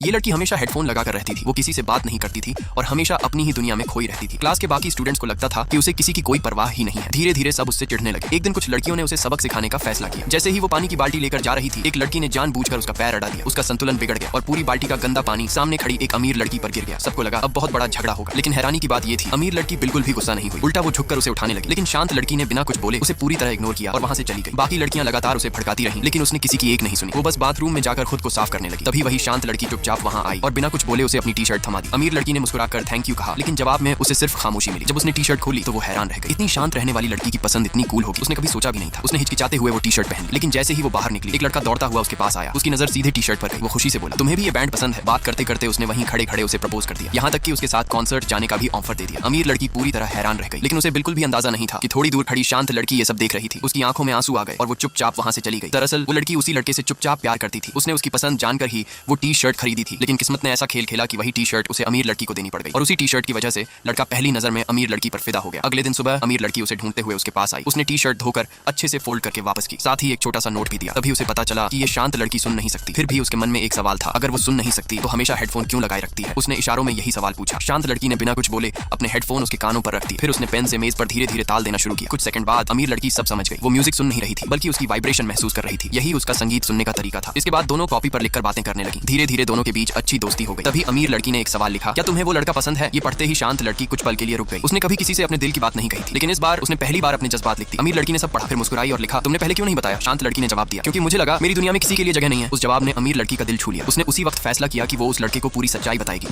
ये लड़की हमेशा हेडफोन लगाकर रहती थी, वो किसी से बात नहीं करती थी और हमेशा अपनी ही दुनिया में खोई रहती थी। क्लास के बाकी स्टूडेंट्स को लगता था कि उसे किसी की कोई परवाह ही नहीं है। धीरे धीरे सब उससे चिढ़ने लगे। एक दिन कुछ लड़कियों ने उसे सबक सिखाने का फैसला किया। जैसे ही वो पानी की बाल्टी लेकर जा रही थी, एक लड़की ने जानबूझकर उसका पैर अड़ा दिया। उसका संतुलन बिगड़ गया और पूरी बाल्टी का गंदा पानी सामने खड़ी एक अमीर लड़की पर गिर गया। सबको लगा अब बहुत बड़ा झगड़ा होगा, लेकिन हैरानी की बात ये थी, अमीर लड़की बिल्कुल भी गुस्सा नहीं हुई। उल्टा वो झुककर उसे उठाने लगी, लेकिन शांत लड़की ने बिना कुछ बोले उसे पूरी तरह इग्नोर किया और वहां से चली गई। बाकी लड़कियां लगातार उसे भड़काती रहीं, लेकिन उसने किसी की एक नहीं सुनी। वो बस बाथरूम में जाकर खुद को साफ करने लगी। तभी वही शांत लड़की चुपचाप वहां आई और बिना कुछ बोले उसे अपनी टी शर्ट थमा दी। अमीर लड़की ने मुस्कुराकर थैंक यू कहा, लेकिन जवाब में उसे सिर्फ खामोशी मिली। जब उसने टी शर्ट खोली तो वो हैरान रह गई। इतनी शांत रहने वाली लड़की की पसंद इतनी कूल होगी उसने कभी सोचा भी नहीं था। उसने हिचकिचाते हुए वो टी शर्ट पहन ली, लेकिन जैसे ही वो बाहर निकली, एक लड़का दौड़ता हुआ उसके पास आया। उसकी नजर सीधे टी शर्ट पर गई। वो खुशी से बोला, तुम्हें भी ये बैंड पसंद है? बात करते करते उसने वहीं खड़े खड़े उसे प्रपोज कर दिया, यहाँ तक कि उसके साथ कॉन्सर्ट जाने का भी ऑफर दे दिया। अमीर लड़की पूरी तरह हैरान रह गई, लेकिन उसे बिल्कुल भी अंदाजा नहीं था कि थोड़ी दूर खड़ी शांत लड़की ये सब देख रही थी। उसकी आंखों में आंसू आ गए और वो चुपचाप वहां से चली गई। दरअसल वो लड़की उसी लड़के से चुपचाप प्यार करती थी। उसने उसकी पसंद जानकर ही वो टी शर्ट खरीदी थी, लेकिन किस्मत ने ऐसा खेल खेला कि वही टी शर्ट उसे अमीर लड़की को देनी पड़ गई और उसी टी शर्ट की वजह से लड़का पहली नजर में अमीर लड़की पर फिदा हो गया। अगले दिन सुबह अमीर लड़की उसे ढूंढते हुए उसके पास आई। उसने टी शर्ट धोकर अच्छे से फोल्ड करके वापस की, साथ ही एक छोटा सा नोट भी दिया। तभी उसे पता चला कि ये शांत लड़की सुन नहीं सकती। फिर भी उसके मन में एक सवाल था, अगर वो सुन नहीं सकती तो हमेशा हेडफोन क्यों लगाए रखती है? उसने इशारों में यही सवाल पूछा। शांत लड़की ने बिना कुछ बोले अपने हेडफोन उसके कानों पर रख दी। फिर उसने पेन से मेज पर धीरे धीरे ताल देना शुरू किया। कुछ सेकंड बाद अमीर लड़की सब समझ गई। वो म्यूजिक सुन नहीं रही थी, बल्कि उसकी वाइब्रेशन महसूस कर रही थी। यही उसका संगीत सुनने का तरीका था। इसके बाद दोनों कॉपी पर लिखकर बातें करने लगी। धीरे धीरे दोनों के बीच अच्छी दोस्ती हो गई। तभी अमीर लड़की ने एक सवाल लिखा, क्या तुम्हें वो लड़का पसंद है? ये पढ़ते ही शांत लड़की कुछ पल के लिए रुक गई। उसने कभी किसी से अपने दिल की बात नहीं कही थी, लेकिन इस बार उसने पहली बार अपने जज्बात लिख दी। अमीर लड़की ने सब पढ़ा, फिर मुस्कुराई और लिखा, तुमने पहले क्यों नहीं बताया? शांत लड़की ने जवाब दिया, क्योंकि मुझे लगा मेरी दुनिया में किसी के लिए जगह नहीं है। उस जवाब ने अमीर लड़की का दिल छू लिया। उसने उसी वक्त फैसला किया कि वो उस लड़के को पूरी सच्चाई बताएगी।